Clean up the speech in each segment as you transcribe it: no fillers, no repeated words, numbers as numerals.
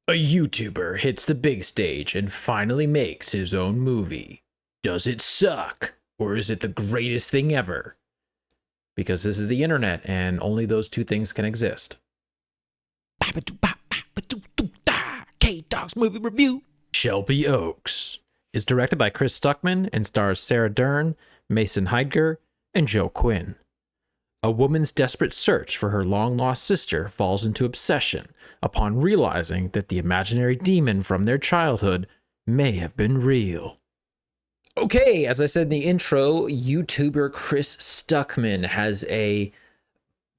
A YouTuber hits the big stage and finally makes his own movie. Does it suck? Or is it the greatest thing ever? Because this is the internet and only those two things can exist. K-Dog's movie review. Shelby Oaks is directed by Chris Stuckman and stars Sarah Dern, Mason Heidger, and Joe Quinn. A woman's desperate search for her long-lost sister falls into obsession upon realizing that the imaginary demon from their childhood may have been real. Okay, as I said in the intro, YouTuber Chris Stuckman has a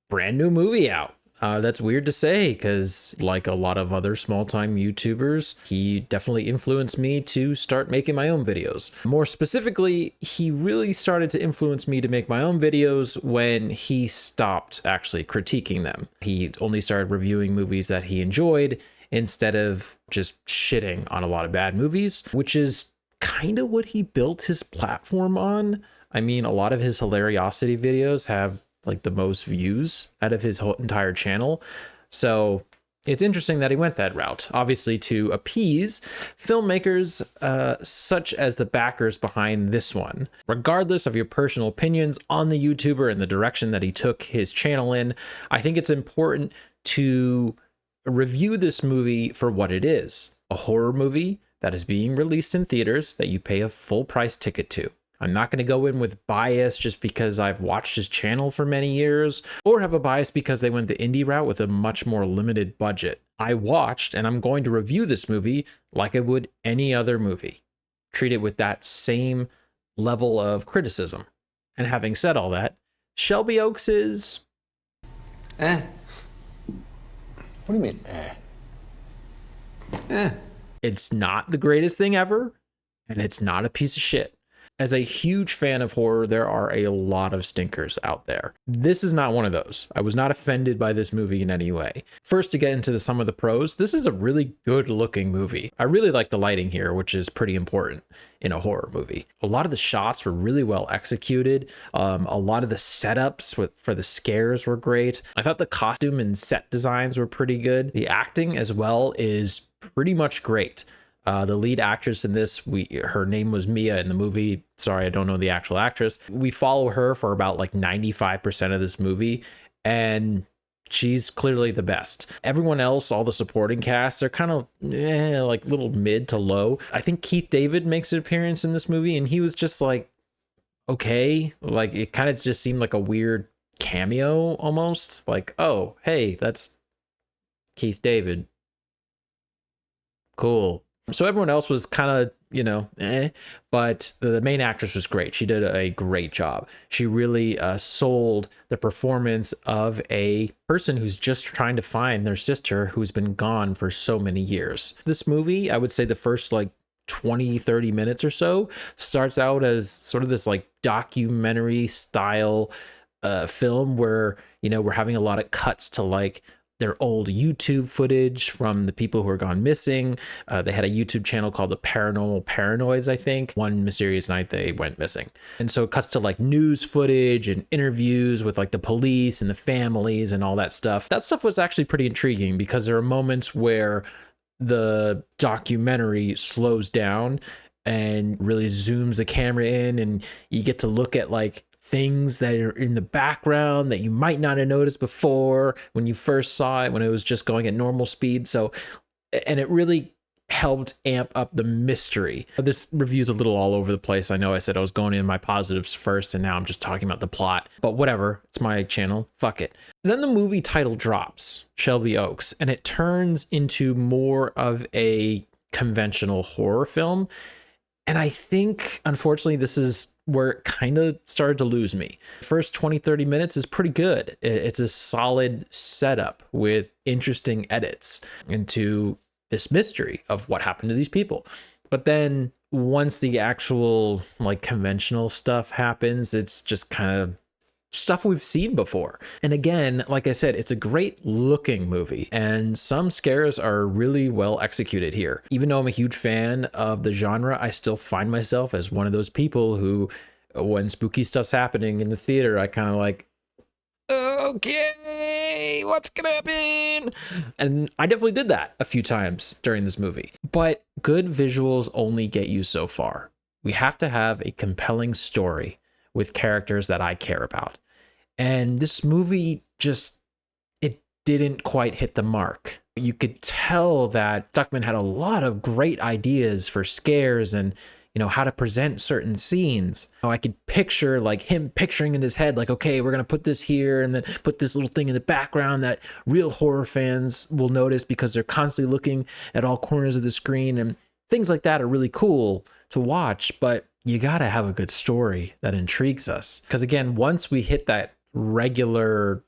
brand new movie out. That's weird to say because, like a lot of other small-time YouTubers, he definitely influenced me to start making my own videos. More specifically, he really started to influence me to make my own videos when he stopped actually critiquing them. He only started reviewing movies that he enjoyed instead of just shitting on a lot of bad movies, which is kind of what he built his platform on. I mean, a lot of his hilariosity videos have like the most views out of his whole entire channel. So it's interesting that he went that route, obviously to appease filmmakers such as the backers behind this one. Regardless of your personal opinions on the YouTuber and the direction that he took his channel in, I think it's important to review this movie for what it is: a horror movie that is being released in theaters that you pay a full price ticket to. I'm not going to go in with bias just because I've watched his channel for many years, or have a bias because they went the indie route with a much more limited budget. I watched, and I'm going to review this movie like I would any other movie. Treat it with that same level of criticism. And having said all that, Shelby Oaks is... What do you mean, It's not the greatest thing ever, and it's not a piece of shit. As a huge fan of horror, there are a lot of stinkers out there. This is not one of those. I was not offended by this movie in any way. First, to get into some of the pros, this is a really good looking movie. I really like the lighting here, which is pretty important in a horror movie. A lot of the shots were really well executed. A lot of the setups for the scares were great. I thought the costume and set designs were pretty good. The acting as well is pretty much great. The lead actress in this, her name was Mia in the movie. Sorry, I don't know the actual actress. We follow her for about like 95% of this movie, and she's clearly the best. Everyone else, all the supporting cast, they're kind of like little mid to low. I think Keith David makes an appearance in this movie, and he was just like, okay. Like, it kind of just seemed like a weird cameo almost. Like, oh, hey, that's Keith David. Cool. So everyone else was kind of, but the main actress was great. She did a great job. She really sold the performance of a person who's just trying to find their sister who's been gone for so many years. This movie, I would say the first like 20-30 minutes or so starts out as sort of this like documentary style film where, we're having a lot of cuts to like their old YouTube footage from the people who are gone missing. They had a YouTube channel called the Paranormal Paranoids, I think. One mysterious night they went missing. And so it cuts to like news footage and interviews with like the police and the families and all that stuff. That stuff was actually pretty intriguing because there are moments where the documentary slows down and really zooms the camera in, and you get to look at like things that are in the background that you might not have noticed before when you first saw it, when it was just going at normal speed. So, and it really helped amp up the mystery. This review's a little all over the place. I know I said I was going in my positives first, and now I'm just talking about the plot, but whatever. It's my channel. Fuck it. And then the movie title drops, Shelby Oaks, and it turns into more of a conventional horror film. And I think, unfortunately, this is where it kind of started to lose me. First 20-30 minutes is pretty good. It's a solid setup with interesting edits into this mystery of what happened to these people. But then once the actual like conventional stuff happens, it's just kind of stuff we've seen before. And again, like I said, it's a great looking movie, and some scares are really well executed here. Even though I'm a huge fan of the genre, I still find myself as one of those people who, when spooky stuff's happening in the theater, I kind of like, okay, what's gonna happen? And I definitely did that a few times during this movie. But good visuals only get you so far. We have to have a compelling story with characters that I care about. And this movie just, it didn't quite hit the mark. You could tell that Stuckman had a lot of great ideas for scares and, you know, how to present certain scenes. I could picture like him picturing in his head, like, okay, we're going to put this here and then put this little thing in the background that real horror fans will notice because they're constantly looking at all corners of the screen, and things like that are really cool to watch. But you got to have a good story that intrigues us. Because again, once we hit that regular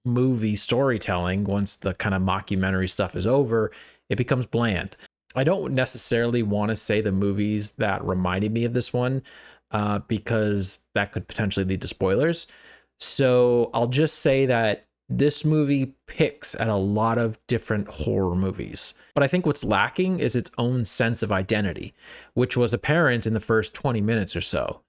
movie storytelling, once the kind of mockumentary stuff is over, it becomes bland. I don't necessarily want to say the movies that reminded me of this one because that could potentially lead to spoilers. So I'll just say that this movie picks at a lot of different horror movies. But I think what's lacking is its own sense of identity, which was apparent in the first 20 minutes or so.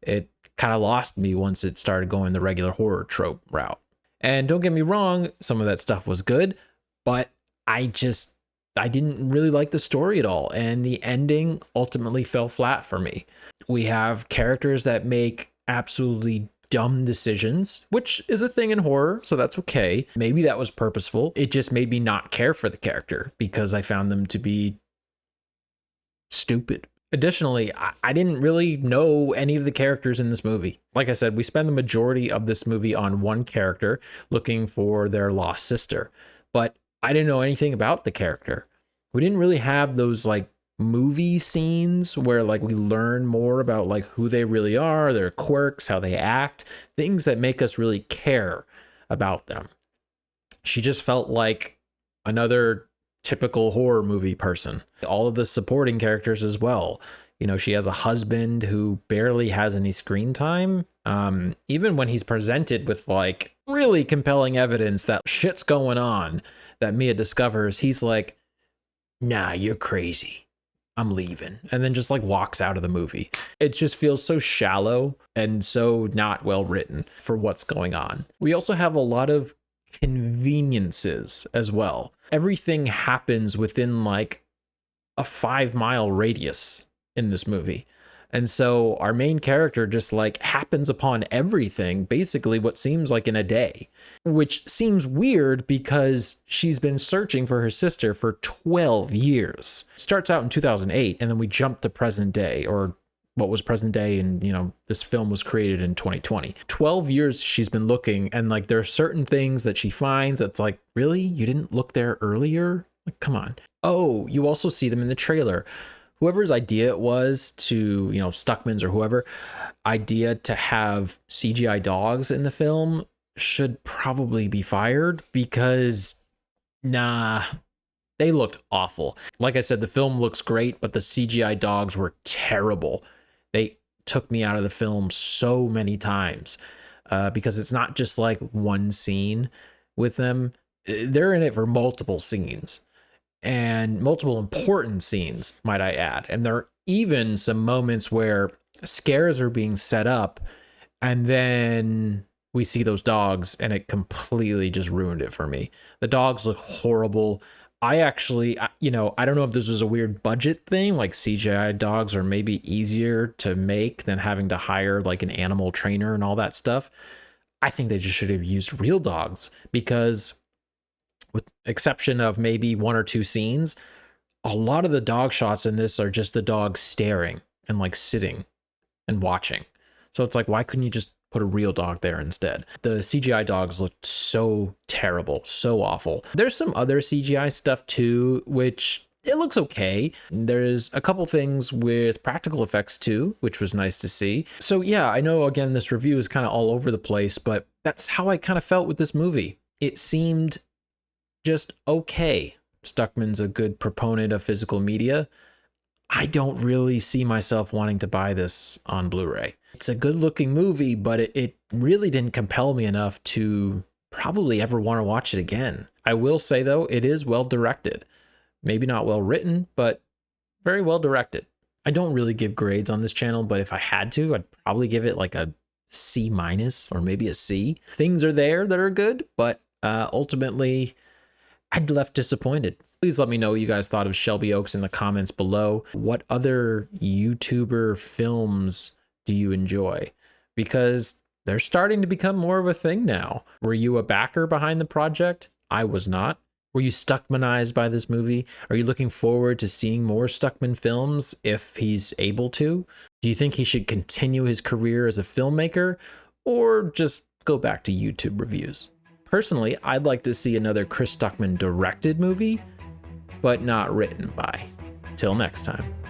It kind of lost me once it started going the regular horror trope route. And don't get me wrong, some of that stuff was good, but I didn't really like the story at all. And the ending ultimately fell flat for me. We have characters that make absolutely dumb decisions, which is a thing in horror, so that's okay. Maybe that was purposeful. It just made me not care for the character because I found them to be stupid. Additionally, I didn't really know any of the characters in this movie. Like I said, we spend the majority of this movie on one character looking for their lost sister, but I didn't know anything about the character. We didn't really have those like movie scenes where like we learn more about like who they really are, their quirks, how they act, things that make us really care about them. She just felt like another typical horror movie person. All of the supporting characters as well. You know, she has a husband who barely has any screen time. Even when he's presented with like really compelling evidence that shit's going on that Mia discovers, he's like, nah, you're crazy, I'm leaving. And then just like walks out of the movie. It just feels so shallow and so not well written for what's going on. We also have a lot of conveniences as well. Everything happens within like a 5-mile radius in this movie. And so our main character just like happens upon everything, basically what seems like in a day, which seems weird because she's been searching for her sister for 12 years. Starts out in 2008, and then we jump to present day, or what was present day, and you know, this film was created in 2020. 12 years she's been looking, and like there are certain things that she finds that's like, really? You didn't look there earlier? Like, come on. Oh, you also see them in the trailer. Whoever's idea it was to, you know, Stuckman's or whoever, idea to have CGI dogs in the film should probably be fired because, nah, they looked awful. Like I said, the film looks great, but the CGI dogs were terrible. They took me out of the film so many times because it's not just like one scene with them. They're in it for multiple scenes. And multiple important scenes, might I add. And there are even some moments where scares are being set up, and then we see those dogs, and it completely just ruined it for me. The dogs look horrible. I actually, you know, I don't know if this was a weird budget thing, like CGI dogs are maybe easier to make than having to hire like an animal trainer and all that stuff. I think they just should have used real dogs because, with exception of maybe one or two scenes, a lot of the dog shots in this are just the dog staring and like sitting and watching. So it's like, why couldn't you just put a real dog there instead? The CGI dogs looked so terrible, so awful. There's some other CGI stuff too, which it looks okay. There's a couple things with practical effects too, which was nice to see. So yeah, I know again, this review is kind of all over the place, but that's how I kind of felt with this movie. It seemed just okay. Stuckman's a good proponent of physical media. I don't really see myself wanting to buy this on Blu-ray. It's a good looking movie, but it really didn't compel me enough to probably ever want to watch it again. I will say though, it is well directed. Maybe not well written, but very well directed. I don't really give grades on this channel, but if I had to, I'd probably give it like a C- or maybe a C. Things are there that are good, but ultimately, I'd left disappointed. Please let me know what you guys thought of Shelby Oaks in the comments below. What other YouTuber films do you enjoy? Because they're starting to become more of a thing now. Were you a backer behind the project? I was not. Were you Stuckmanized by this movie? Are you looking forward to seeing more Stuckman films if he's able to? Do you think he should continue his career as a filmmaker or just go back to YouTube reviews? Personally, I'd like to see another Chris Stuckman directed movie, but not written by. Till next time.